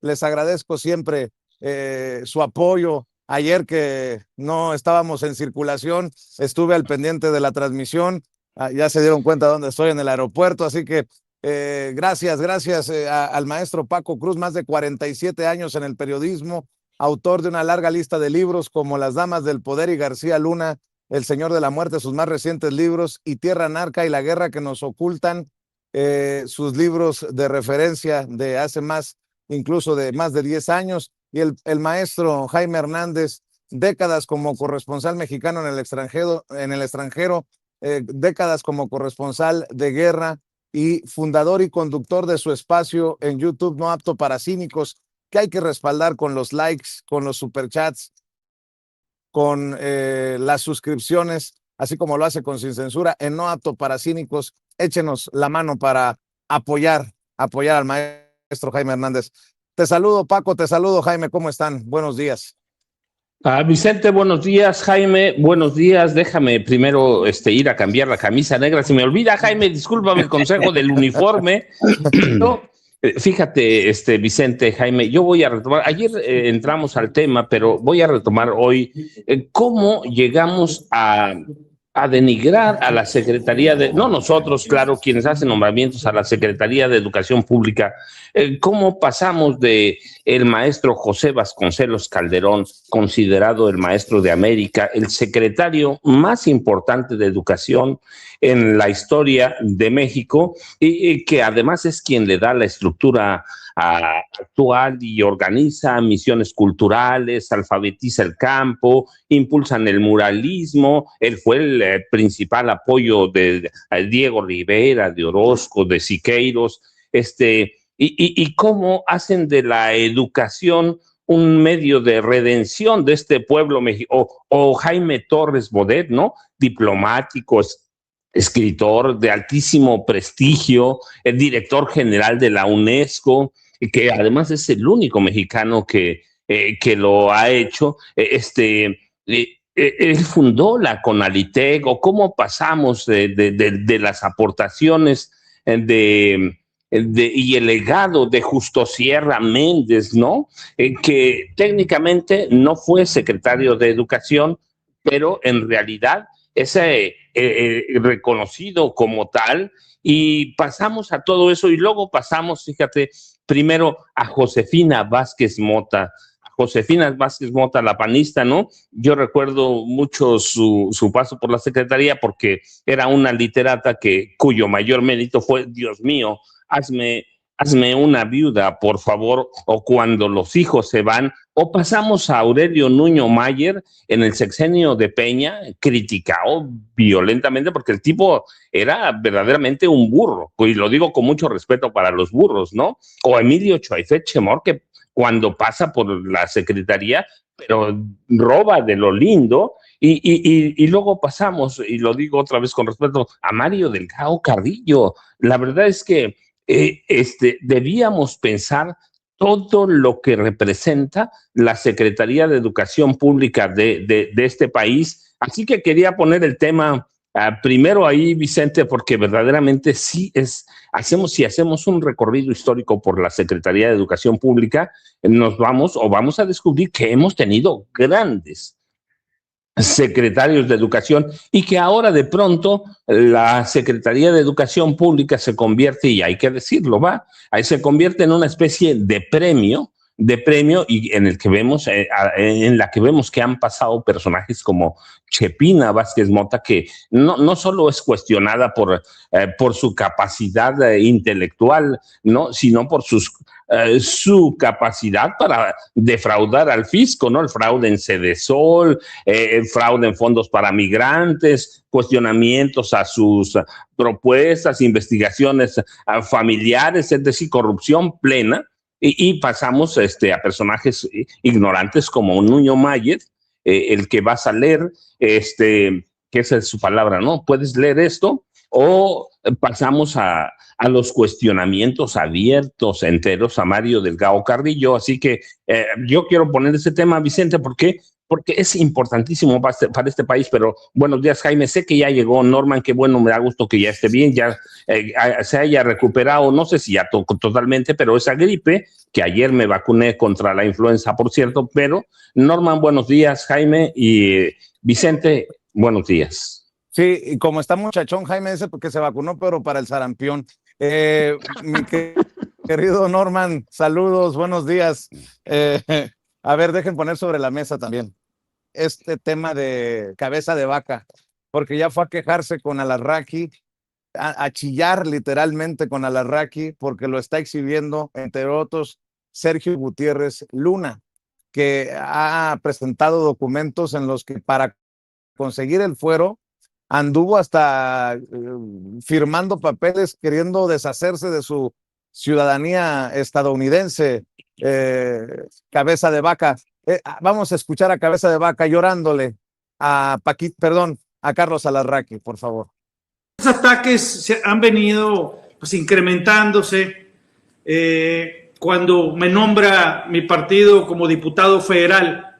Les agradezco siempre su apoyo. Ayer que no estábamos en circulación, estuve al pendiente de la transmisión. Ya se dieron cuenta dónde estoy, en el aeropuerto, así que gracias al maestro Paco Cruz, más de 47 años en el periodismo, autor de una larga lista de libros como Las Damas del Poder y García Luna, El Señor de la Muerte, sus más recientes libros, y Tierra Narca y la Guerra que nos ocultan, sus libros de referencia de hace incluso de más de 10 años, y el maestro Jaime Hernández, décadas como corresponsal mexicano en el extranjero, décadas como corresponsal de guerra y fundador y conductor de su espacio en YouTube No Apto para Cínicos, que hay que respaldar con los likes, con los superchats, con las suscripciones, así como lo hace con Sin Censura en No Apto para Cínicos. Échenos la mano para apoyar al maestro Jaime Hernández. Te saludo, Paco, te saludo, Jaime, ¿cómo están? Buenos días. Vicente, buenos días. Jaime, buenos días. Déjame primero ir a cambiar la camisa negra. Se me olvida, Jaime, discúlpame el consejo del uniforme. No, fíjate, Vicente, Jaime, yo voy a retomar, ayer entramos al tema, pero voy a retomar hoy cómo llegamos a denigrar a la Secretaría no nosotros, claro, quienes hacen nombramientos, a la Secretaría de Educación Pública, cómo pasamos de el maestro José Vasconcelos Calderón, considerado el maestro de América, el secretario más importante de educación en la historia de México, y que además es quien le da la estructura actual y organiza misiones culturales, alfabetiza el campo, impulsan el muralismo. Él fue el principal apoyo de Diego Rivera, de Orozco, de Siqueiros, y cómo hacen de la educación un medio de redención de este pueblo mexicano, o Jaime Torres Bodet, ¿no? Diplomático, escritor de altísimo prestigio, el director general de la UNESCO, que además es el único mexicano que lo ha hecho. Él fundó la CONALITEC, o cómo pasamos de las aportaciones y el legado de Justo Sierra Méndez, ¿no? Que técnicamente no fue secretario de Educación, pero en realidad es reconocido como tal, y pasamos a todo eso, y luego pasamos, fíjate, primero a Josefina Vázquez Mota. Josefina Vázquez Mota, la panista, ¿no? Yo recuerdo mucho su paso por la secretaría, porque era una literata cuyo mayor mérito fue, Dios mío, hazme una viuda, por favor, o Cuando los hijos se van. O pasamos a Aurelio Nuño Mayer en el sexenio de Peña, criticado violentamente porque el tipo era verdaderamente un burro, y lo digo con mucho respeto para los burros, ¿no? O Emilio Choifet Chemor, que cuando pasa por la secretaría, pero roba de lo lindo. Y luego pasamos, y lo digo otra vez con respeto, a Mario Delgado Carrillo. La verdad es que debíamos pensar todo lo que representa la Secretaría de Educación Pública de este país. Así que quería poner el tema primero ahí, Vicente, porque verdaderamente si hacemos un recorrido histórico por la Secretaría de Educación Pública, vamos a descubrir que hemos tenido grandes secretarios de educación, y que ahora de pronto la Secretaría de Educación Pública se convierte, y hay que decirlo, ahí se convierte en una especie de premio, y en la que vemos que han pasado personajes como Chepina Vázquez Mota, que no solo es cuestionada por su capacidad intelectual, ¿no? Sino por su capacidad para defraudar al fisco, ¿no? El fraude en Sedesol, el fraude en fondos para migrantes, cuestionamientos a sus propuestas, investigaciones familiares, es decir, corrupción plena. Y pasamos a personajes ignorantes como Nuño Mayer, el que vas a leer, que esa es su palabra, ¿no? ¿Puedes leer esto? O pasamos a los cuestionamientos abiertos, enteros, a Mario Delgado Carrillo. Así que yo quiero poner ese tema, Vicente, porque porque es importantísimo para este país. Pero buenos días, Jaime, sé que ya llegó Norman, qué bueno, me da gusto que ya esté bien, ya se haya recuperado, no sé si ya totalmente, pero esa gripe, que ayer me vacuné contra la influenza, por cierto. Pero Norman, buenos días, Jaime, y Vicente, buenos días. Sí, y como está muchachón Jaime ese porque se vacunó, pero para el sarampión. Mi querido Norman, saludos, buenos días. Eh, a ver, dejen poner sobre la mesa también este tema de cabeza de vaca, porque ya fue a quejarse con Alarraqui, a chillar literalmente con Alarraqui, porque lo está exhibiendo, entre otros, Sergio Gutiérrez Luna, que ha presentado documentos en los que para conseguir el fuero anduvo hasta firmando papeles queriendo deshacerse de su ciudadanía estadounidense, cabeza de vaca. Vamos a escuchar a cabeza de vaca llorándole a a Carlos Alarraqui, por favor. Los ataques se han venido pues incrementándose. Cuando me nombra mi partido como diputado federal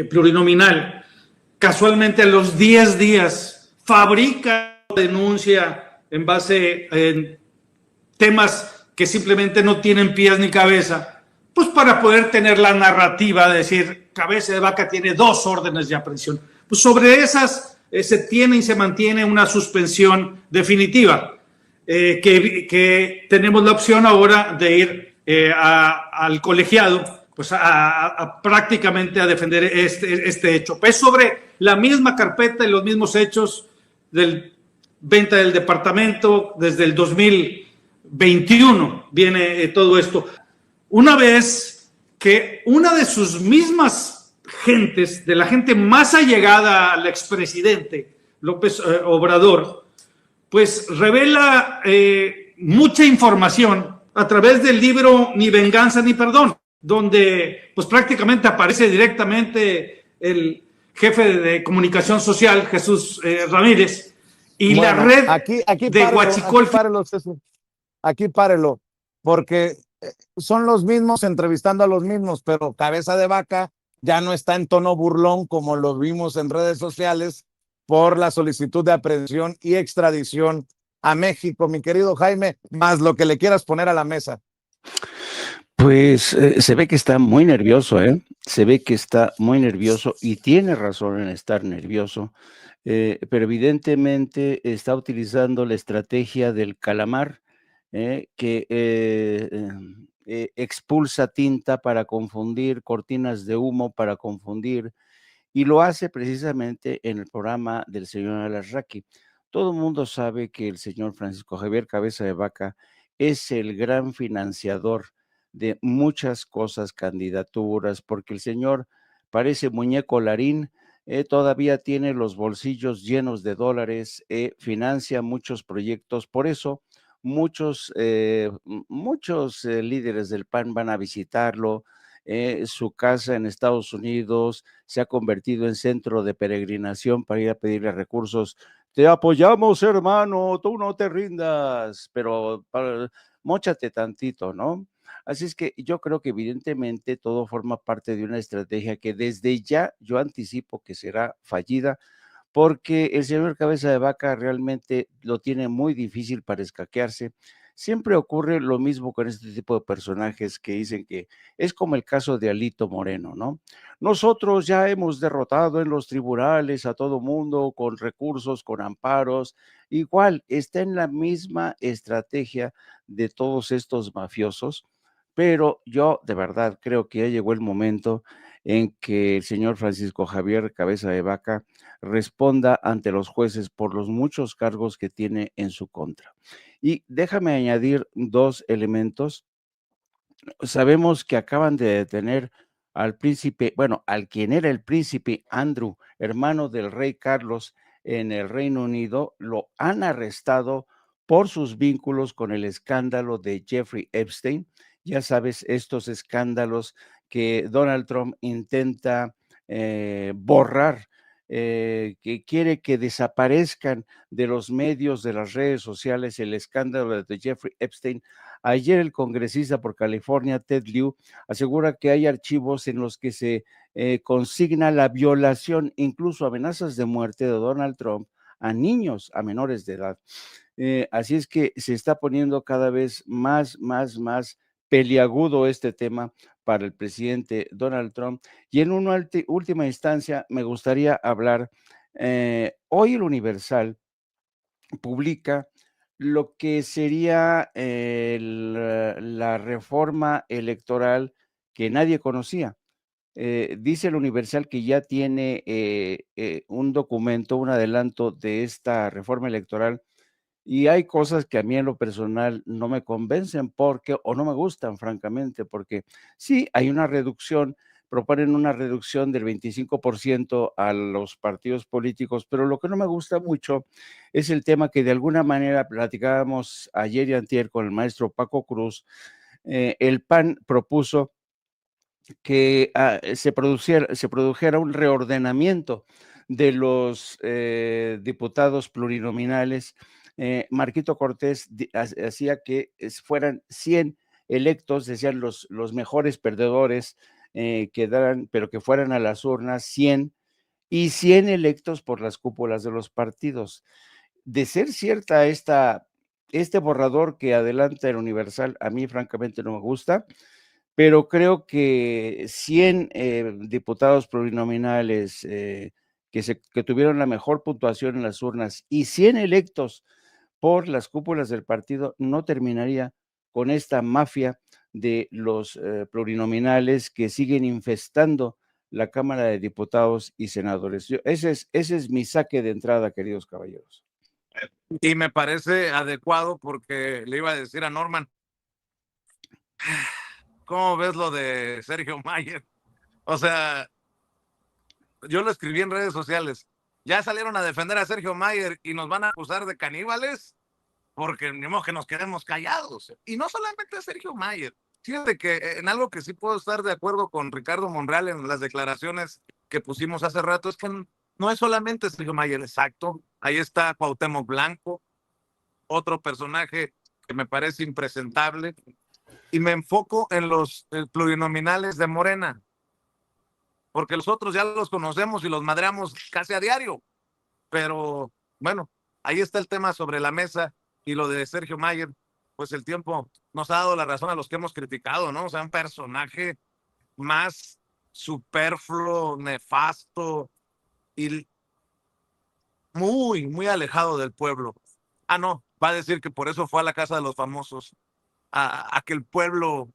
plurinominal, casualmente a los 10 días fabrica denuncia en base en temas que simplemente no tienen pies ni cabeza, pues para poder tener la narrativa de decir, cabeza de vaca tiene 2 órdenes de aprehensión. Pues sobre esas se tiene y se mantiene una suspensión definitiva, que tenemos la opción ahora de ir al colegiado, pues prácticamente a defender este hecho. Pues sobre la misma carpeta y los mismos hechos del venta del departamento desde el 2021 viene todo esto. Una vez que una de sus mismas gentes, de la gente más allegada al expresidente López Obrador, pues revela mucha información a través del libro Ni venganza ni perdón, donde pues prácticamente aparece directamente el jefe de comunicación social, Jesús Ramírez, y bueno, la red de Huachicol. Aquí párelo, porque son los mismos entrevistando a los mismos, pero cabeza de vaca ya no está en tono burlón como lo vimos en redes sociales por la solicitud de aprehensión y extradición a México, mi querido Jaime, más lo que le quieras poner a la mesa. Pues se ve que está muy nervioso, se ve que está muy nervioso y tiene razón en estar nervioso, pero evidentemente está utilizando la estrategia del calamar, que expulsa tinta para confundir, cortinas de humo para confundir, y lo hace precisamente en el programa del señor Alarraqui. Todo el mundo sabe que el señor Francisco Javier Cabeza de Vaca es el gran financiador de muchas cosas, candidaturas, porque el señor parece muñeco Larín, todavía tiene los bolsillos llenos de dólares, financia muchos proyectos, por eso muchos líderes del PAN van a visitarlo. Su casa en Estados Unidos se ha convertido en centro de peregrinación para ir a pedirle recursos. Te apoyamos, hermano, tú no te rindas, pero móchate tantito, ¿no? Así es que yo creo que evidentemente todo forma parte de una estrategia que desde ya yo anticipo que será fallida, porque el señor Cabeza de Vaca realmente lo tiene muy difícil para escaquearse. Siempre ocurre lo mismo con este tipo de personajes que dicen que es como el caso de Alito Moreno, ¿no? Nosotros ya hemos derrotado en los tribunales a todo mundo con recursos, con amparos. Igual está en la misma estrategia de todos estos mafiosos, pero yo de verdad creo que ya llegó el momento en que el señor Francisco Javier Cabeza de Vaca responda ante los jueces por los muchos cargos que tiene en su contra. Y déjame añadir 2 elementos. Sabemos que acaban de detener al príncipe, bueno, al quien era el príncipe Andrew, hermano del rey Carlos en el Reino Unido, lo han arrestado por sus vínculos con el escándalo de Jeffrey Epstein. Ya sabes, estos escándalos que Donald Trump intenta borrar, que quiere que desaparezcan de los medios, de las redes sociales, el escándalo de Jeffrey Epstein. Ayer el congresista por California, Ted Lieu, asegura que hay archivos en los que se consigna la violación, incluso amenazas de muerte de Donald Trump a niños, a menores de edad. Así es que se está poniendo cada vez más peliagudo este tema para el presidente Donald Trump. Y en una última instancia me gustaría hablar, hoy el Universal publica lo que sería la reforma electoral que nadie conocía. Dice el Universal que ya tiene un documento, un adelanto de esta reforma electoral, y hay cosas que a mí en lo personal no me convencen o no me gustan, francamente, porque sí, hay una reducción, proponen una reducción del 25% a los partidos políticos, pero lo que no me gusta mucho es el tema que de alguna manera platicábamos ayer y antier con el maestro Paco Cruz. El PAN propuso que se produjera un reordenamiento de los diputados plurinominales. Marquito Cortés hacía que fueran 100 electos, decían los mejores perdedores, pero que fueran a las urnas 100 y 100 electos por las cúpulas de los partidos. De ser cierta este borrador que adelanta el Universal, a mí francamente no me gusta, pero creo que 100 diputados plurinominales que tuvieron la mejor puntuación en las urnas y 100 electos por las cúpulas del partido no terminaría con esta mafia de los plurinominales que siguen infestando la Cámara de Diputados y Senadores. Ese es mi saque de entrada, queridos caballeros. Y me parece adecuado porque le iba a decir a Norman, ¿cómo ves lo de Sergio Mayer? O sea, yo lo escribí en redes sociales. Ya salieron a defender a Sergio Mayer y nos van a acusar de caníbales porque ni modo que nos quedemos callados. Y no solamente a Sergio Mayer. Fíjate que en algo que sí puedo estar de acuerdo con Ricardo Monreal en las declaraciones que pusimos hace rato es que no es solamente Sergio Mayer, exacto. Ahí está Cuauhtémoc Blanco, otro personaje que me parece impresentable. Y me enfoco en los plurinominales de Morena, porque los otros ya los conocemos y los madreamos casi a diario. Pero bueno, ahí está el tema sobre la mesa y lo de Sergio Mayer, pues el tiempo nos ha dado la razón a los que hemos criticado, ¿no? O sea, un personaje más superfluo, nefasto y muy alejado del pueblo. Ah, no, va a decir que por eso fue a la casa de los famosos, a que el pueblo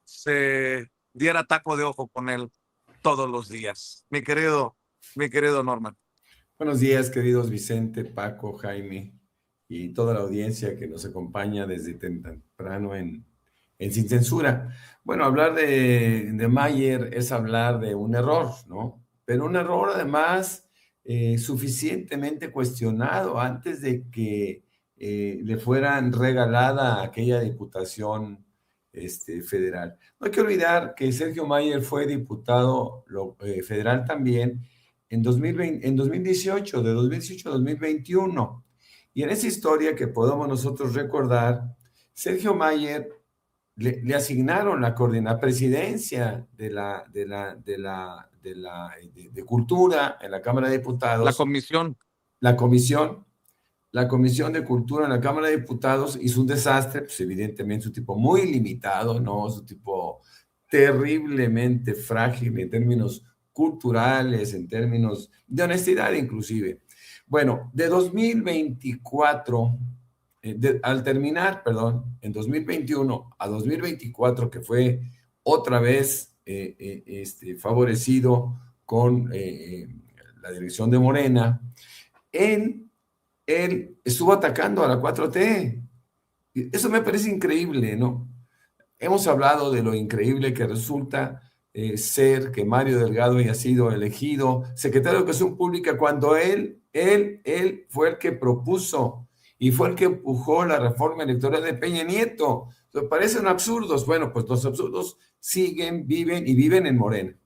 se diera taco de ojo con él todos los días. Mi querido Norman. Buenos días, queridos Vicente, Paco, Jaime y toda la audiencia que nos acompaña desde temprano en Sin Censura. Bueno, hablar de Mayer es hablar de un error, ¿no? Pero un error además suficientemente cuestionado antes de que le fueran regalada aquella diputación federal. No hay que olvidar que Sergio Mayer fue diputado federal también en 2018, de 2018 a 2021. Y en esa historia que podemos nosotros recordar, Sergio Mayer le asignaron la presidencia de Cultura en la Cámara de Diputados. La Comisión de Cultura en la Cámara de Diputados hizo un desastre, pues evidentemente su tipo muy limitado, ¿no? Su tipo terriblemente frágil en términos culturales, en términos de honestidad inclusive. Bueno, de 2024, al terminar, en 2021 a 2024, que fue otra vez favorecido con la dirección de Morena, él estuvo atacando a la 4T. Eso me parece increíble, ¿no? Hemos hablado de lo increíble que resulta ser que Mario Delgado haya sido elegido secretario de Educación Pública cuando él fue el que propuso y fue el que empujó la reforma electoral de Peña Nieto. Entonces, parecen absurdos. Bueno, pues los absurdos viven en Morena.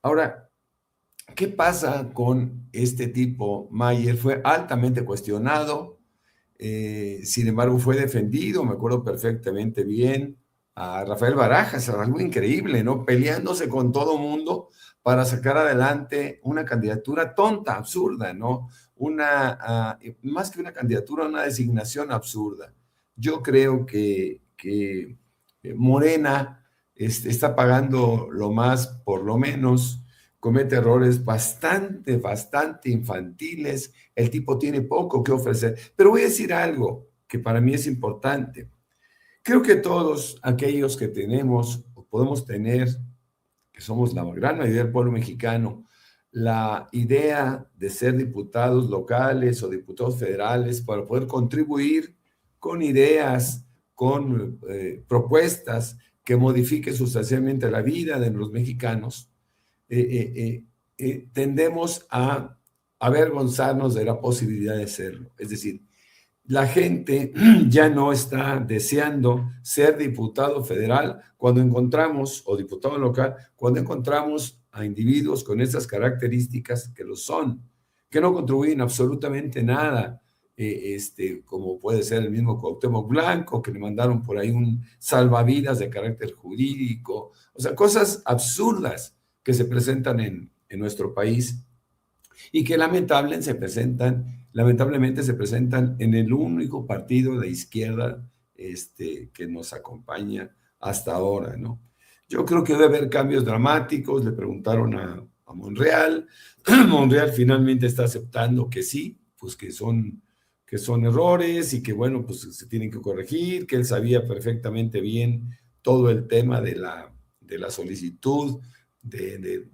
Ahora, ¿qué pasa con este tipo? Mayer fue altamente cuestionado, sin embargo fue defendido, me acuerdo perfectamente bien, a Rafael Barajas, algo increíble, ¿no? Peleándose con todo mundo para sacar adelante una candidatura tonta, absurda, ¿no? Más que una candidatura, una designación absurda. Yo creo que Morena está pagando lo más, por lo menos, comete errores bastante infantiles, el tipo tiene poco que ofrecer, pero voy a decir algo que para mí es importante. Creo que todos aquellos que tenemos o podemos tener, que somos la gran mayoría del pueblo mexicano, la idea de ser diputados locales o diputados federales para poder contribuir con ideas, con propuestas que modifiquen sustancialmente la vida de los mexicanos, tendemos a avergonzarnos de la posibilidad de serlo. Es decir, la gente ya no está deseando ser diputado federal cuando encontramos, o diputado local, cuando encontramos a individuos con estas características que lo son, que no contribuyen absolutamente nada, como puede ser el mismo Cuauhtémoc Blanco, que le mandaron por ahí un salvavidas de carácter jurídico, o sea, cosas absurdas que se presentan en nuestro país y que lamentablemente se presentan en el único partido de izquierda que nos acompaña hasta ahora, ¿no? Yo creo que debe haber cambios dramáticos. Le preguntaron a Monreal. Monreal finalmente está aceptando que sí, pues que son errores y que, bueno, pues se tienen que corregir, que él sabía perfectamente bien todo el tema de la solicitud de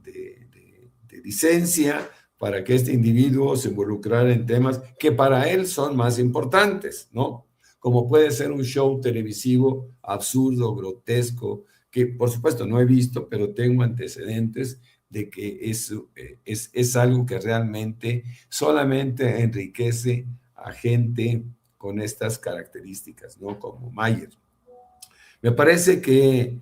licencia para que este individuo se involucrara en temas que para él son más importantes, ¿no? Como puede ser un show televisivo absurdo, grotesco, que por supuesto no he visto, pero tengo antecedentes de que es algo que realmente solamente enriquece a gente con estas características, ¿no? Como Mayer. Me parece que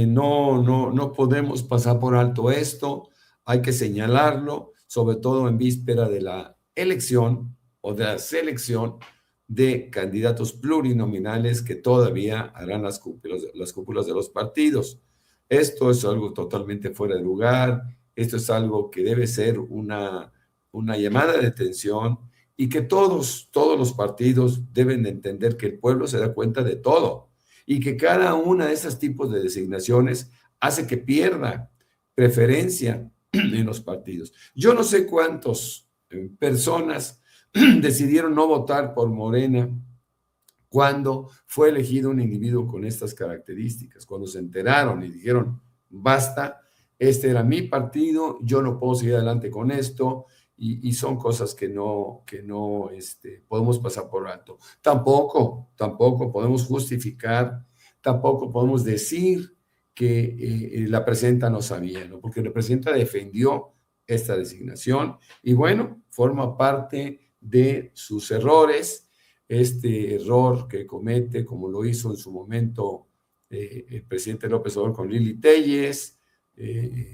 no podemos pasar por alto esto, hay que señalarlo, sobre todo en víspera de la elección o de la selección de candidatos plurinominales que todavía harán las cúpulas de los partidos. Esto es algo totalmente fuera de lugar, esto es algo que debe ser una llamada de atención y que todos los partidos deben de entender que el pueblo se da cuenta de todo y que cada una de esos tipos de designaciones hace que pierda preferencia en los partidos. Yo no sé cuántas personas decidieron no votar por Morena cuando fue elegido un individuo con estas características, cuando se enteraron y dijeron, basta, este era mi partido, yo no puedo seguir adelante con esto, y son cosas que no podemos pasar por alto. Tampoco podemos justificar, tampoco podemos decir que la presidenta no sabía, ¿no? Porque la presidenta defendió esta designación y bueno, forma parte de sus errores, este error que comete, como lo hizo en su momento el presidente López Obrador con Lili Téllez,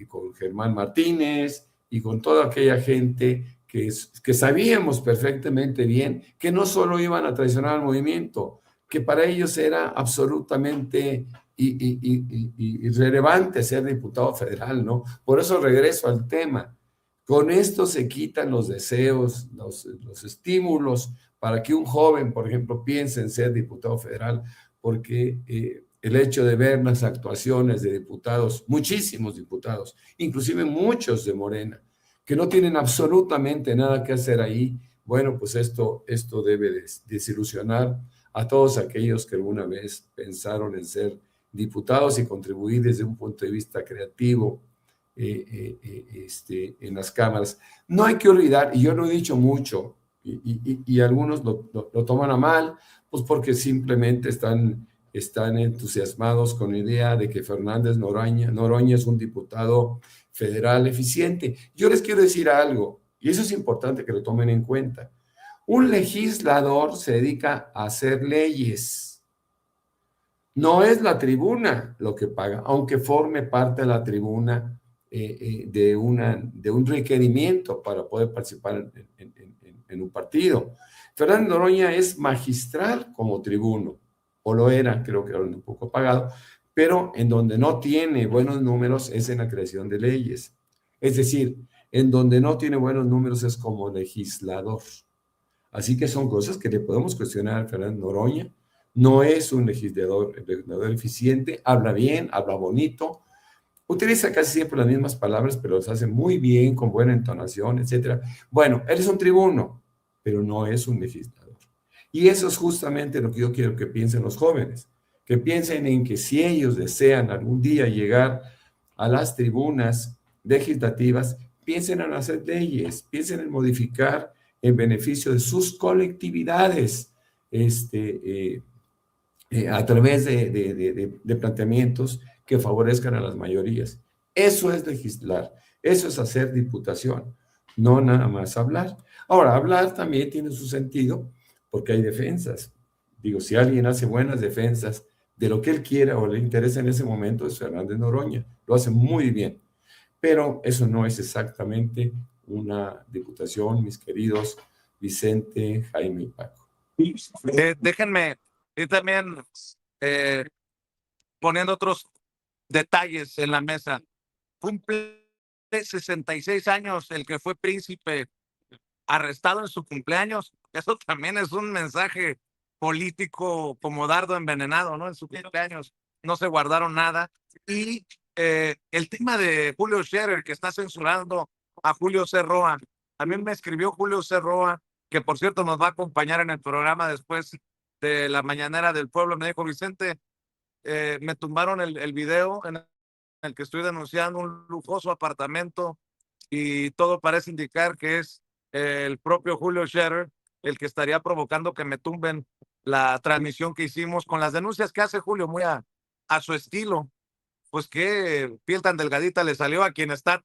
con Germán Martínez y con toda aquella gente que sabíamos perfectamente bien que no solo iban a traicionar al movimiento, que para ellos era absolutamente irrelevante ser diputado federal, ¿no? Por eso regreso al tema. Con esto se quitan los deseos, los estímulos para que un joven, por ejemplo, piense en ser diputado federal, porque el hecho de ver las actuaciones de diputados, muchísimos diputados, inclusive muchos de Morena, que no tienen absolutamente nada que hacer ahí, bueno, pues esto debe desilusionar a todos aquellos que alguna vez pensaron en ser diputados y contribuir desde un punto de vista creativo en las cámaras. No hay que olvidar, y yo lo he dicho mucho, y algunos lo toman a mal, pues porque simplemente están entusiasmados con la idea de que Fernández Noroña es un diputado federal eficiente. Yo les quiero decir algo, y eso es importante que lo tomen en cuenta. Un legislador se dedica a hacer leyes. No es la tribuna lo que paga, aunque forme parte de la tribuna de un requerimiento para poder participar en un partido. Fernando Noroña es magistral como tribuno, o lo era, creo que ahora un poco apagado, pero en donde no tiene buenos números es en la creación de leyes. Es decir, en donde no tiene buenos números es como legislador. Así que son cosas que le podemos cuestionar a Fernando Noroña. No es un legislador eficiente, habla bien, habla bonito, utiliza casi siempre las mismas palabras, pero las hace muy bien, con buena entonación, etc. Bueno, él es un tribuno, pero no es un legislador. Y eso es justamente lo que yo quiero que piensen los jóvenes, que piensen en que si ellos desean algún día llegar a las tribunas legislativas, piensen en hacer leyes, piensen en modificar en beneficio de sus colectividades, a través de planteamientos que favorezcan a las mayorías. Eso es legislar, eso es hacer diputación, no nada más hablar. Ahora, hablar también tiene su sentido porque hay defensas. Digo, si alguien hace buenas defensas de lo que él quiera o le interesa en ese momento, es Fernández Noroña, lo hace muy bien. Pero eso no es exactamente una diputación, mis queridos Vicente, Jaime y Paco. Déjenme ir también poniendo otros detalles en la mesa. Cumple 66 años el que fue príncipe, arrestado en su cumpleaños. Eso también es un mensaje político como dardo envenenado, ¿no? En su cumpleaños no se guardaron nada. Y el tema de Julio Scherer, que está censurando a Julio C. Roa. A mí me escribió Julio C. Roa, que por cierto nos va a acompañar en el programa después de la mañanera del pueblo. Me dijo, Vicente, me tumbaron el video en el que estoy denunciando un lujoso apartamento y todo parece indicar que es el propio Julio Scherer el que estaría provocando que me tumben la transmisión que hicimos con las denuncias que hace Julio, muy a su estilo. Pues qué piel tan delgadita le salió a quien está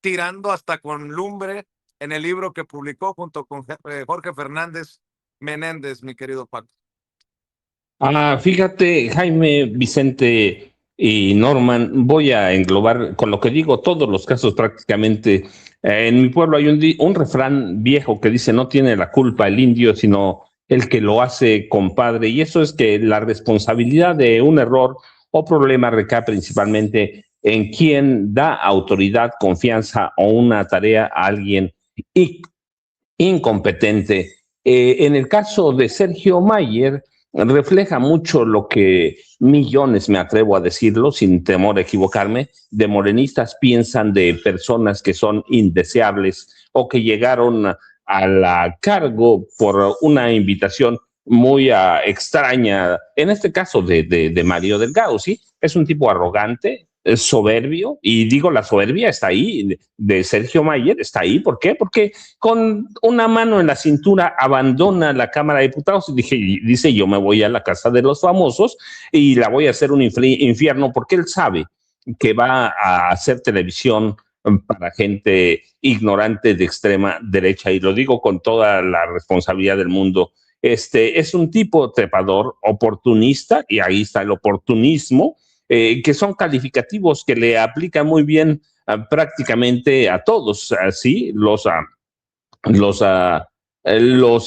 tirando hasta con lumbre en el libro que publicó junto con Jorge Fernández Menéndez, mi querido Paco. Fíjate, Jaime, Vicente y Norman, voy a englobar con lo que digo todos los casos prácticamente. En mi pueblo hay un refrán viejo que dice: no tiene la culpa el indio, sino el que lo hace compadre. Y eso es que la responsabilidad de un error o problema recae principalmente en quien da autoridad, confianza o una tarea a alguien incompetente. En el caso de Sergio Mayer, refleja mucho lo que millones, me atrevo a decirlo sin temor a equivocarme, de morenistas piensan de personas que son indeseables o que llegaron a la cargo por una invitación muy extraña, en este caso de Mario Delgado, ¿sí? Es un tipo arrogante, es soberbio, y digo, la soberbia está ahí, de Sergio Mayer está ahí. ¿Por qué? Porque con una mano en la cintura abandona la Cámara de Diputados y dice: yo me voy a la casa de los famosos y la voy a hacer un infierno, porque él sabe que va a hacer televisión para gente ignorante de extrema derecha, y lo digo con toda la responsabilidad del mundo. Es un tipo trepador, oportunista, y ahí está el oportunismo, que son calificativos que le aplican muy bien prácticamente a todos, ¿sí? Los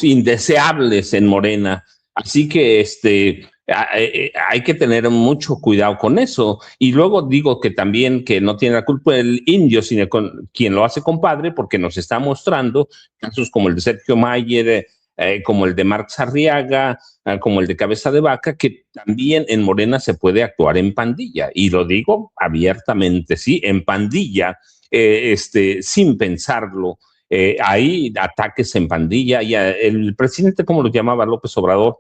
indeseables en Morena. Así que hay que tener mucho cuidado con eso. Y luego digo que también que no tiene la culpa el indio, sino quien lo hace compadre, porque nos está mostrando casos como el de Sergio Mayer, como el de Marx Arriaga, como el de Cabeza de Vaca, que también en Morena se puede actuar en pandilla. Y lo digo abiertamente, sí, en pandilla, sin pensarlo. Hay ataques en pandilla, y el presidente, como lo llamaba López Obrador,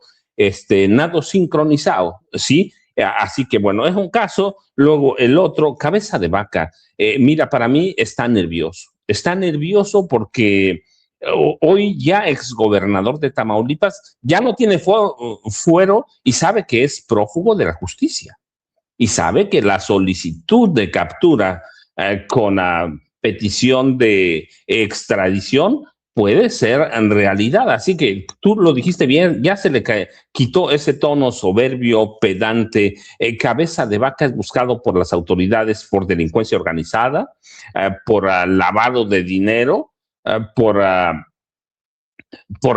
nado sincronizado, ¿sí? Así que bueno, es un caso. Luego el otro, Cabeza de Vaca, mira, para mí está nervioso porque hoy ya exgobernador de Tamaulipas ya no tiene fuero y sabe que es prófugo de la justicia, y sabe que la solicitud de captura con petición de extradición puede ser en realidad. Así que tú lo dijiste bien, ya se le quitó ese tono soberbio, pedante. Cabeza de Vaca es buscado por las autoridades por delincuencia organizada, por lavado de dinero, por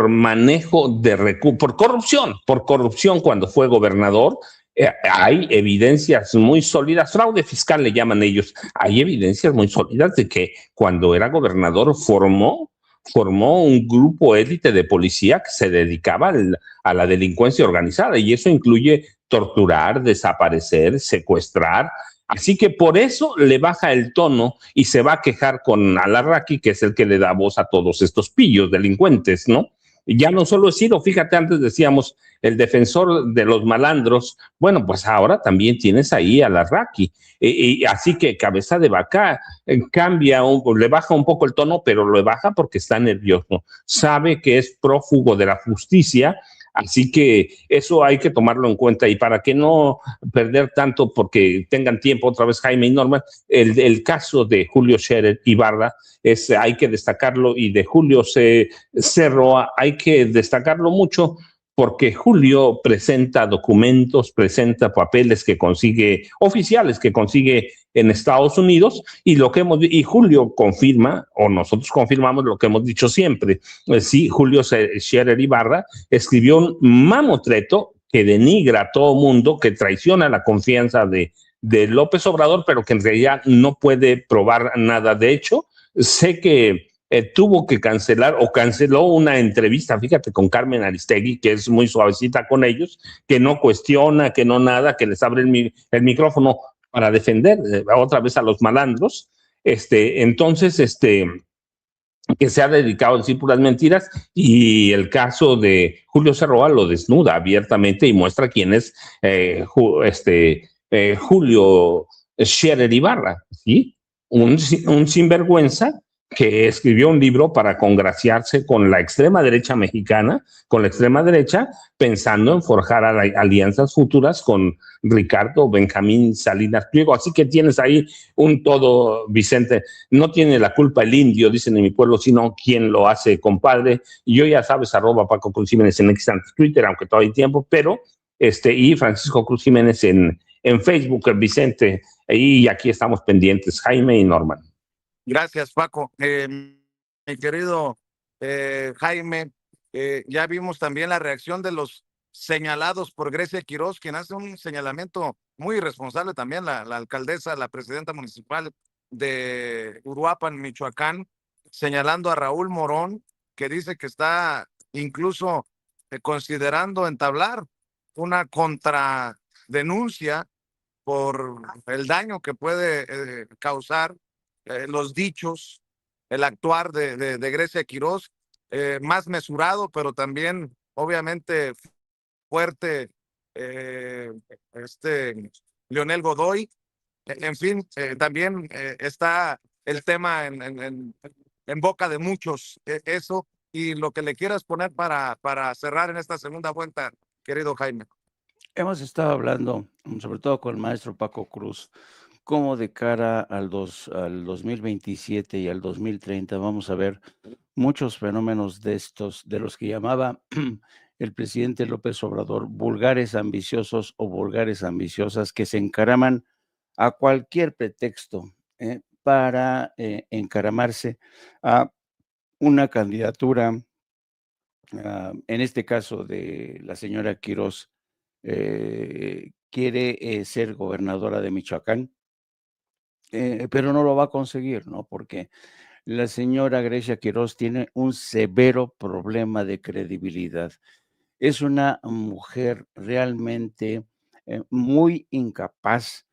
manejo de recursos, por corrupción cuando fue gobernador. hay evidencias muy sólidas, fraude fiscal le llaman ellos, hay evidencias muy sólidas de que cuando era gobernador formó un grupo élite de policía que se dedicaba a la delincuencia organizada, y eso incluye torturar, desaparecer, secuestrar. Así que por eso le baja el tono y se va a quejar con Al-Arraqui, que es el que le da voz a todos estos pillos delincuentes, ¿no? Ya no solo es Ciro, fíjate, antes decíamos el defensor de los malandros, bueno, pues ahora también tienes ahí a Al-Arraqui. Y así que Cabeza de Vaca cambia, le baja un poco el tono, pero lo baja porque está nervioso. Sabe que es prófugo de la justicia, así que eso hay que tomarlo en cuenta. Y para que no perder tanto, porque tengan tiempo otra vez Jaime y Norma, el caso de Julio Scherer Ibarra hay que destacarlo, y de Julio Cerro hay que destacarlo mucho, porque Julio presenta documentos, presenta papeles que consigue, oficiales que consigue en Estados Unidos, y Julio confirma, o nosotros confirmamos lo que hemos dicho siempre. Sí, Julio Scherer Ibarra escribió un mamotreto que denigra a todo mundo, que traiciona la confianza de López Obrador, pero que en realidad no puede probar nada. De hecho, sé que tuvo que cancelar o canceló una entrevista, fíjate, con Carmen Aristegui, que es muy suavecita con ellos, que no cuestiona, que no nada, que les abre el micrófono para defender otra vez a los malandros. Entonces, que se ha dedicado a decir puras mentiras, y el caso de Julio Cerroa lo desnuda abiertamente y muestra quién es Julio Scherer Ibarra, ¿sí? Un sinvergüenza que escribió un libro para congraciarse con la extrema derecha mexicana, con la extrema derecha, pensando en forjar alianzas futuras con Ricardo Benjamín Salinas Pliego. Así que tienes ahí un todo, Vicente. No tiene la culpa el indio, dicen en mi pueblo, sino quien lo hace, compadre. Y yo, ya sabes, @Paco Cruz Jiménez en Twitter, aunque todavía hay tiempo, pero y Francisco Cruz Jiménez en Facebook, Vicente. Y aquí estamos pendientes, Jaime y Norman. Gracias, Paco. Mi querido Jaime, ya vimos también la reacción de los señalados por Grecia Quiroz, quien hace un señalamiento muy irresponsable también, la alcaldesa, la presidenta municipal de Uruapan, Michoacán, señalando a Raúl Morón, que dice que está incluso considerando entablar una contradenuncia por el daño que puede causar los dichos, el actuar de Grecia Quiroz, más mesurado, pero también obviamente fuerte, Leonel Godoy. En fin, también está el tema en boca de muchos, eso, y lo que le quieras poner para cerrar en esta segunda vuelta, querido Jaime. Hemos estado hablando, sobre todo con el maestro Paco Cruz, cómo de cara al 2027 y al 2030 vamos a ver muchos fenómenos de estos, de los que llamaba el presidente López Obrador, vulgares ambiciosos o vulgares ambiciosas, que se encaraman a cualquier pretexto para encaramarse a una candidatura, en este caso de la señora Quiroz, quiere ser gobernadora de Michoacán, pero no lo va a conseguir, ¿no? Porque la señora Grecia Quiroz tiene un severo problema de credibilidad. Es una mujer realmente muy incapaz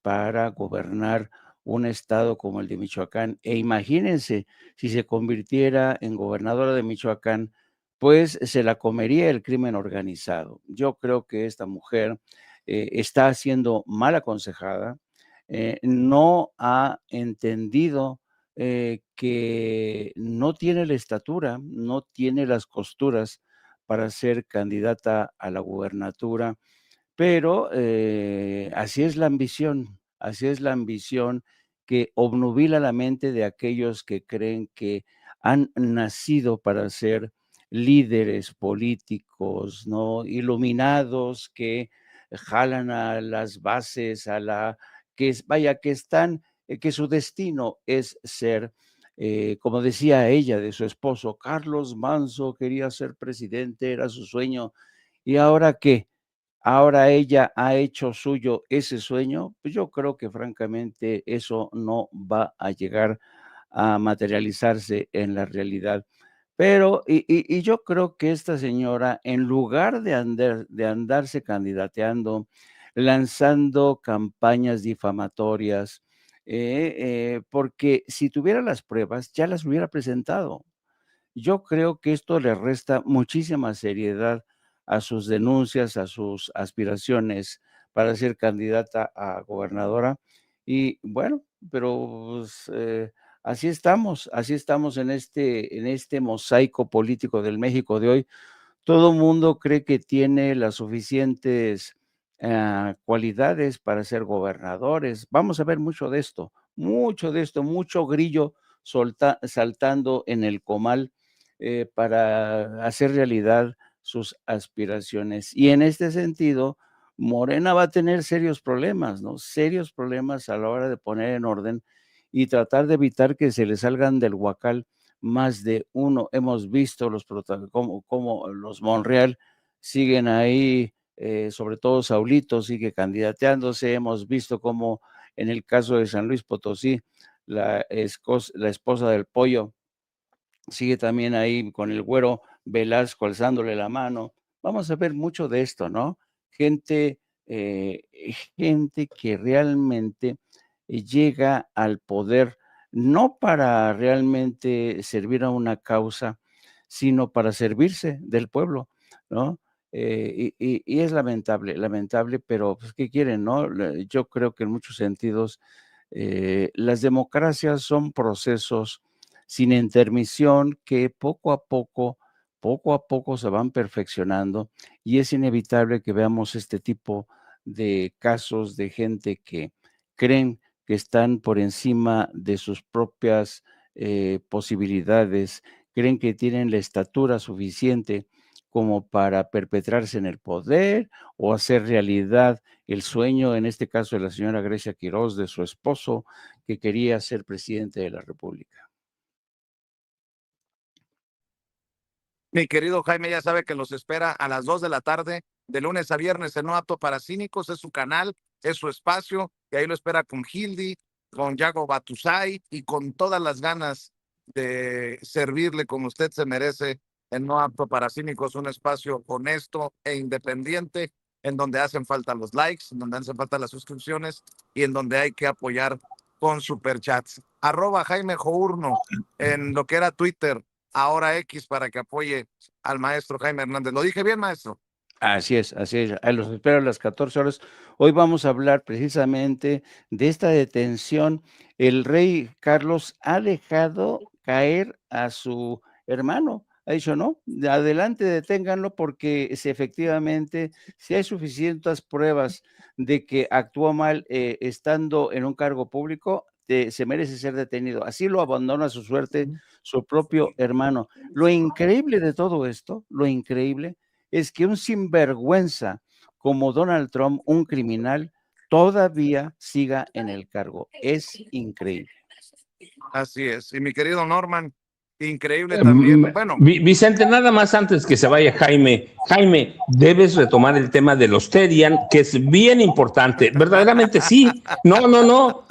para gobernar un estado como el de Michoacán. E imagínense, si se convirtiera en gobernadora de Michoacán, pues se la comería el crimen organizado. Yo creo que esta mujer está siendo mal aconsejada, no ha entendido que no tiene la estatura, no tiene las costuras para ser candidata a la gubernatura, pero así es la ambición que obnubila la mente de aquellos que creen que han nacido para ser líderes políticos, ¿no? Iluminados, que jalan a las bases, que su destino es ser, como decía ella de su esposo, Carlos Manso quería ser presidente, era su sueño. ¿Y ahora qué? ahora ella ha hecho suyo ese sueño, pues yo creo que francamente eso no va a llegar a materializarse en la realidad. Pero, y yo creo que esta señora, en lugar de andarse candidateando, lanzando campañas difamatorias, porque si tuviera las pruebas, ya las hubiera presentado. Yo creo que esto le resta muchísima seriedad a sus denuncias, a sus aspiraciones para ser candidata a gobernadora. Y bueno, pero pues, así estamos en este mosaico político del México de hoy. Todo mundo cree que tiene las suficientes cualidades para ser gobernadores. Vamos a ver mucho de esto, mucho grillo saltando en el comal para hacer realidad sus aspiraciones. Y en este sentido, Morena va a tener serios problemas, ¿no? Serios problemas a la hora de poner en orden y tratar de evitar que se le salgan del huacal más de uno. Hemos visto como los Monreal siguen ahí, sobre todo Saulito sigue candidateándose. Hemos visto como en el caso de San Luis Potosí, la esposa del Pollo sigue también ahí con el Güero Velasco alzándole la mano. Vamos a ver mucho de esto, ¿no? Gente, gente que realmente llega al poder no para realmente servir a una causa, sino para servirse del pueblo, ¿no? Y es lamentable, pero pues, ¿qué quieren, no? Yo creo que en muchos sentidos las democracias son procesos sin intermisión que poco a poco se van perfeccionando y es inevitable que veamos este tipo de casos de gente que creen que están por encima de sus propias posibilidades, creen que tienen la estatura suficiente como para perpetrarse en el poder o hacer realidad el sueño, en este caso de la señora Grecia Quirós, de su esposo, que quería ser presidente de la República. Mi querido Jaime ya sabe que los espera a las 2 de la tarde, de lunes a viernes en No Apto para Cínicos, es su canal, es su espacio, y ahí lo espera con Hildy, con Yago Batusay y con todas las ganas de servirle como usted se merece en No Apto para Cínicos, un espacio honesto e independiente, en donde hacen falta los likes, en donde hacen falta las suscripciones y en donde hay que apoyar con superchats. @Jaime Journo en lo que era Twitter, ahora X, para que apoye al maestro Jaime Hernández. ¿Lo dije bien, maestro? Así es, así es. Los espero a las 14 horas. Hoy vamos a hablar precisamente de esta detención. El rey Carlos ha dejado caer a su hermano. Ha dicho, no, adelante, deténganlo, porque efectivamente, si hay suficientes pruebas de que actuó mal estando en un cargo público, se merece ser detenido. Así lo abandona a su suerte su propio hermano. Lo increíble de todo esto, lo increíble, es que un sinvergüenza como Donald Trump, un criminal, todavía siga en el cargo. Es increíble. Así es. Y mi querido Norman, increíble también. Bueno, Vicente, nada más antes que se vaya Jaime. Jaime, debes retomar el tema de los Terian, que es bien importante. Verdaderamente sí. No.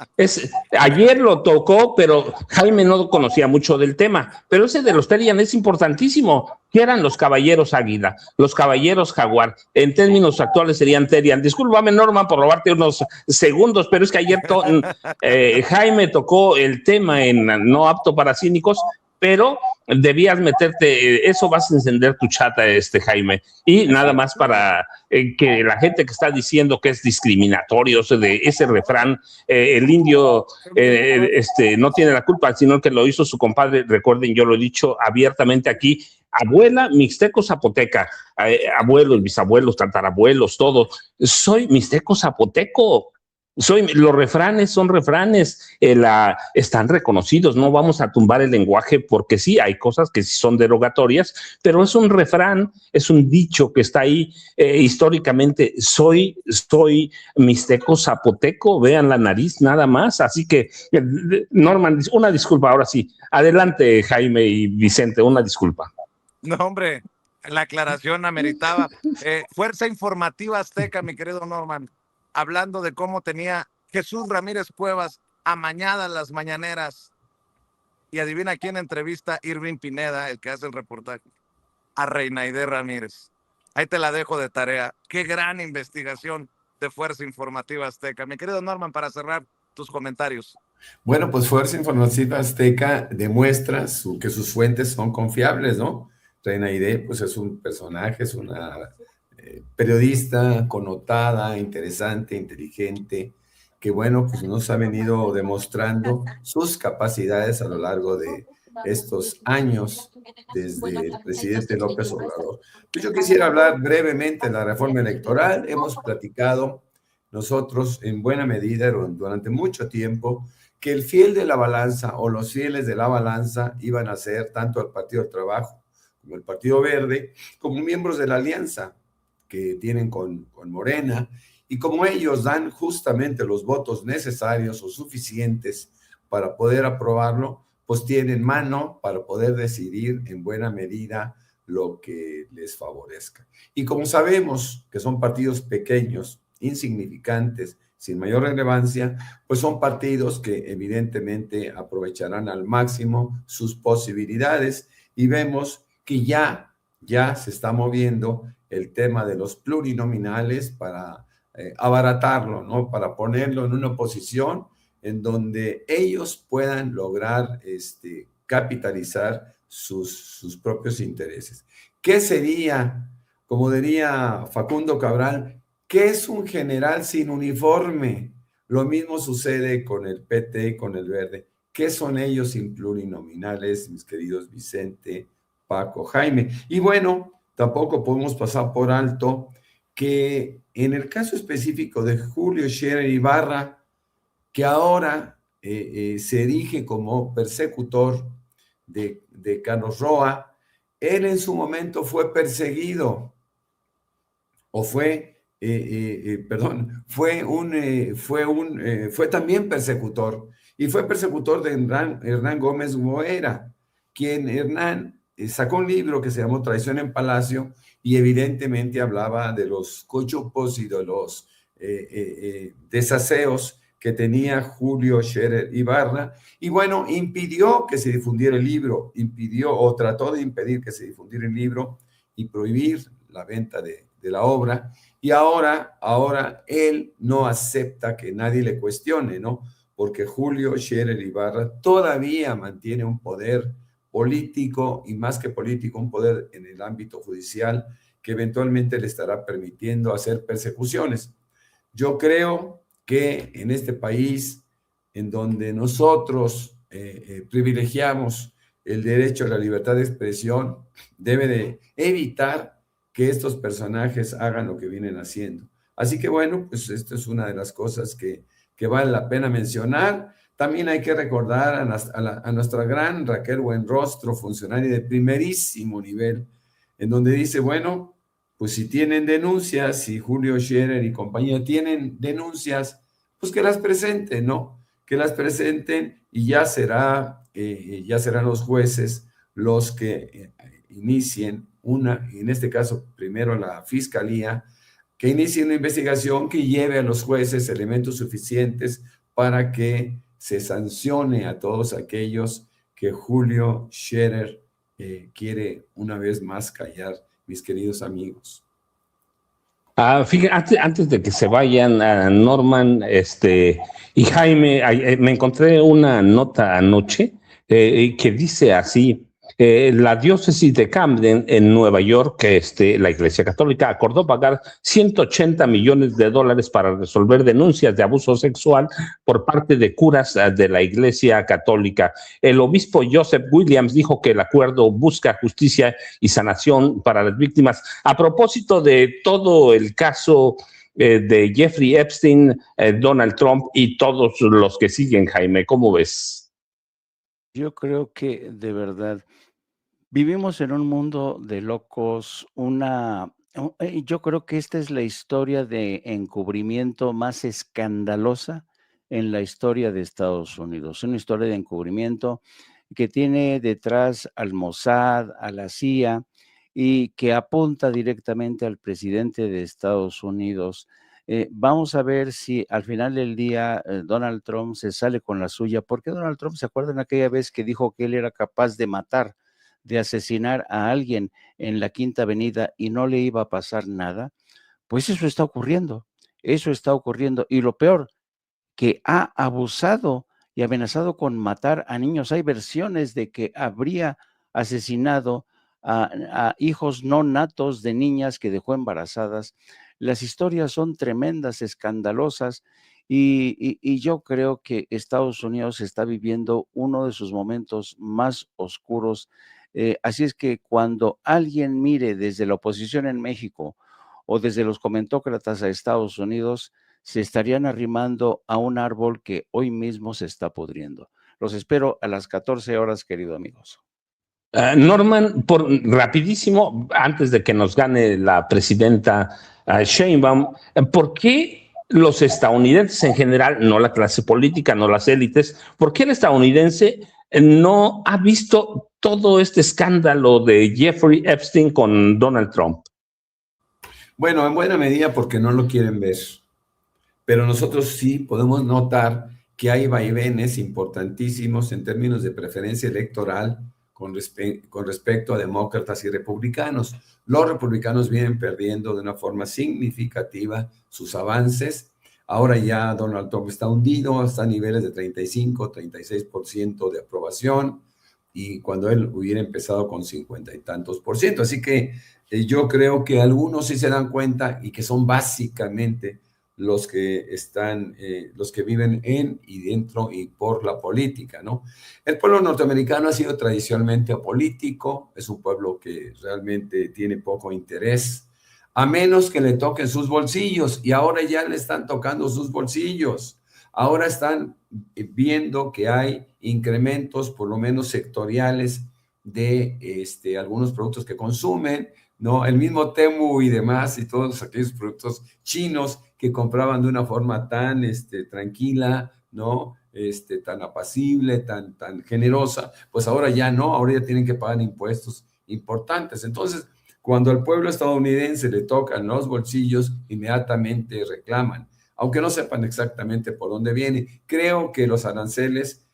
Ayer lo tocó, pero Jaime no conocía mucho del tema. Pero ese de los Terian es importantísimo. ¿Qué eran los caballeros águila? Los caballeros jaguar. En términos actuales serían Terian. Discúlpame, Norman, por robarte unos segundos, pero es que ayer Jaime tocó el tema en No Apto para Cínicos, pero debías meterte, eso vas a encender tu chat, Jaime. Y nada más para que la gente que está diciendo que es discriminatorio, de ese refrán, el indio no tiene la culpa, sino que lo hizo su compadre. Recuerden, yo lo he dicho abiertamente aquí, abuela mixteco zapoteca, abuelos, bisabuelos, tatarabuelos, todo. Soy mixteco zapoteco. Los refranes son refranes, están reconocidos, no vamos a tumbar el lenguaje porque sí, hay cosas que sí son derogatorias, pero es un refrán, es un dicho que está ahí históricamente. Soy mixteco zapoteco, vean la nariz nada más, así que Norman, una disculpa, ahora sí, adelante Jaime y Vicente, una disculpa. no, hombre, La aclaración ameritaba. Fuerza Informativa Azteca, mi querido Norman, hablando de cómo tenía Jesús Ramírez Cuevas amañadas las mañaneras. Y adivina quién entrevista Irving Pineda, el que hace el reportaje, a Reinaide Ramírez. Ahí te la dejo de tarea. Qué gran investigación de Fuerza Informativa Azteca. Mi querido Norman, para cerrar tus comentarios. Bueno, pues Fuerza Informativa Azteca demuestra que sus fuentes son confiables, ¿no? Reinaide, pues es un personaje, es una periodista connotada, interesante, inteligente, que bueno, pues nos ha venido demostrando sus capacidades a lo largo de estos años desde el presidente López Obrador. Pues yo quisiera hablar brevemente de la reforma electoral. Hemos platicado nosotros en buena medida durante mucho tiempo que el fiel de la balanza o los fieles de la balanza iban a ser tanto el Partido del Trabajo como el Partido Verde, como miembros de la alianza que tienen con Morena, y como ellos dan justamente los votos necesarios o suficientes para poder aprobarlo, pues tienen mano para poder decidir en buena medida lo que les favorezca. Y como sabemos que son partidos pequeños, insignificantes, sin mayor relevancia, pues son partidos que evidentemente aprovecharán al máximo sus posibilidades, y vemos que ya se está moviendo el tema de los plurinominales para abaratarlo, ¿no? Para ponerlo en una posición en donde ellos puedan lograr capitalizar sus propios intereses. ¿Qué sería, como diría Facundo Cabral, qué es un general sin uniforme? Lo mismo sucede con el PT y con el Verde. ¿Qué son ellos sin plurinominales, mis queridos Vicente, Paco, Jaime? Y bueno, tampoco podemos pasar por alto que en el caso específico de Julio Scherer Ibarra, que ahora se erige como persecutor de Carlos Roa, él en su momento fue perseguido, o fue también persecutor, y fue persecutor de Hernán Gómez Moera, quien Hernán sacó un libro que se llamó Traición en Palacio, y evidentemente hablaba de los cochupos y de los desaseos que tenía Julio Scherer Ibarra, y bueno, impidió que se difundiera el libro, trató de impedir que se difundiera el libro y prohibir la venta de la obra, y ahora él no acepta que nadie le cuestione, ¿no? Porque Julio Scherer Ibarra todavía mantiene un poder político, y más que político, un poder en el ámbito judicial que eventualmente le estará permitiendo hacer persecuciones. Yo creo que en este país, en donde nosotros privilegiamos el derecho a la libertad de expresión, debe de evitar que estos personajes hagan lo que vienen haciendo. Así que bueno, pues esto es una de las cosas que vale la pena mencionar. También hay que recordar a nuestra gran Raquel Buenrostro, funcionaria de primerísimo nivel, en donde dice, bueno, pues si tienen denuncias, si Julio Scherer y compañía tienen denuncias, pues que las presenten, ¿no? Que las presenten, y ya serán los jueces los que inicien en este caso, primero la Fiscalía, que inicie una investigación que lleve a los jueces elementos suficientes para que se sancione a todos aquellos que Julio Scherer quiere una vez más callar, mis queridos amigos. Fíjate, antes de que se vayan, Norman y Jaime, me encontré una nota anoche que dice así: la diócesis de Camden en Nueva York, la Iglesia Católica, acordó pagar $180 millones para resolver denuncias de abuso sexual por parte de curas de la Iglesia Católica. El obispo Joseph Williams dijo que el acuerdo busca justicia y sanación para las víctimas. A propósito de todo el caso de Jeffrey Epstein, Donald Trump y todos los que siguen, Jaime, ¿cómo ves? Yo creo que de verdad vivimos en un mundo de locos. Yo creo que esta es la historia de encubrimiento más escandalosa en la historia de Estados Unidos. Una historia de encubrimiento que tiene detrás al Mossad, a la CIA, y que apunta directamente al presidente de Estados Unidos. Vamos a ver si al final del día Donald Trump se sale con la suya, porque Donald Trump, ¿se acuerdan aquella vez que dijo que él era capaz de matar, de asesinar a alguien en la Quinta Avenida y no le iba a pasar nada? Pues eso está ocurriendo, y lo peor, que ha abusado y amenazado con matar a niños. Hay versiones de que habría asesinado a hijos no natos de niñas que dejó embarazadas. Las historias son tremendas, escandalosas, y yo creo que Estados Unidos está viviendo uno de sus momentos más oscuros. Así es que cuando alguien mire desde la oposición en México o desde los comentócratas a Estados Unidos, se estarían arrimando a un árbol que hoy mismo se está pudriendo. Los espero a las 14 horas, querido amigos. Norman, rapidísimo, antes de que nos gane la presidenta Sheinbaum, ¿por qué los estadounidenses en general, no la clase política, no las élites, por qué el estadounidense no ha visto todo este escándalo de Jeffrey Epstein con Donald Trump? Bueno, en buena medida porque no lo quieren ver, pero nosotros sí podemos notar que hay vaivenes importantísimos en términos de preferencia electoral con respecto a demócratas y republicanos. Los republicanos vienen perdiendo de una forma significativa sus avances. Ahora ya Donald Trump está hundido, está a niveles de 35, 36% de aprobación, y cuando él hubiera empezado con 50 y tantos %. Así que yo creo que algunos sí se dan cuenta, y que son básicamente los que están, los que viven en y dentro y por la política, ¿no? El pueblo norteamericano ha sido tradicionalmente apolítico, es un pueblo que realmente tiene poco interés, a menos que le toquen sus bolsillos, y ahora ya le están tocando sus bolsillos. Ahora están viendo que hay incrementos, por lo menos sectoriales, de algunos productos que consumen, ¿no? El mismo Temu y demás, y todos aquellos productos chinos que compraban de una forma tan tranquila, ¿no? Tan apacible, tan generosa, pues ahora ya no, ahora ya tienen que pagar impuestos importantes. Entonces, cuando al pueblo estadounidense le tocan los bolsillos, inmediatamente reclaman, aunque no sepan exactamente por dónde viene. Creo que los aranceles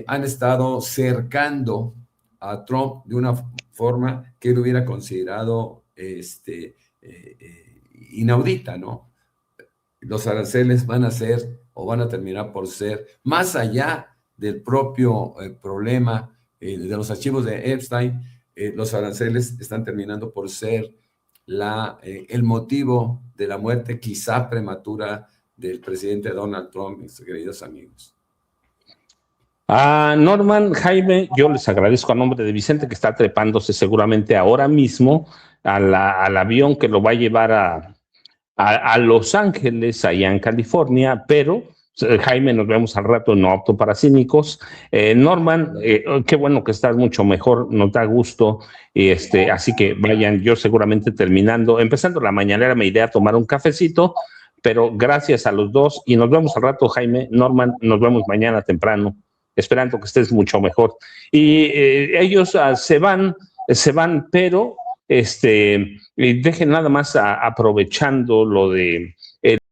han estado cercando a Trump de una forma que él hubiera considerado inaudita, ¿no? Los aranceles van a ser, o van a terminar por ser, más allá del propio problema de los archivos de Epstein, los aranceles están terminando por ser el motivo de la muerte quizá prematura del presidente Donald Trump, mis queridos amigos. Norman, Jaime, yo les agradezco a nombre de Vicente, que está trepándose seguramente ahora mismo al avión que lo va a llevar a Los Ángeles, allá en California, pero Jaime, nos vemos al rato en No Apto para Cínicos. Norman, qué bueno que estás mucho mejor, nos da gusto, así que vayan, yo seguramente empezando la mañanera me iré a tomar un cafecito, pero gracias a los dos, y nos vemos al rato, Jaime. Norman, nos vemos mañana temprano, esperando que estés mucho mejor. Y ellos se van, pero dejen nada más aprovechando lo de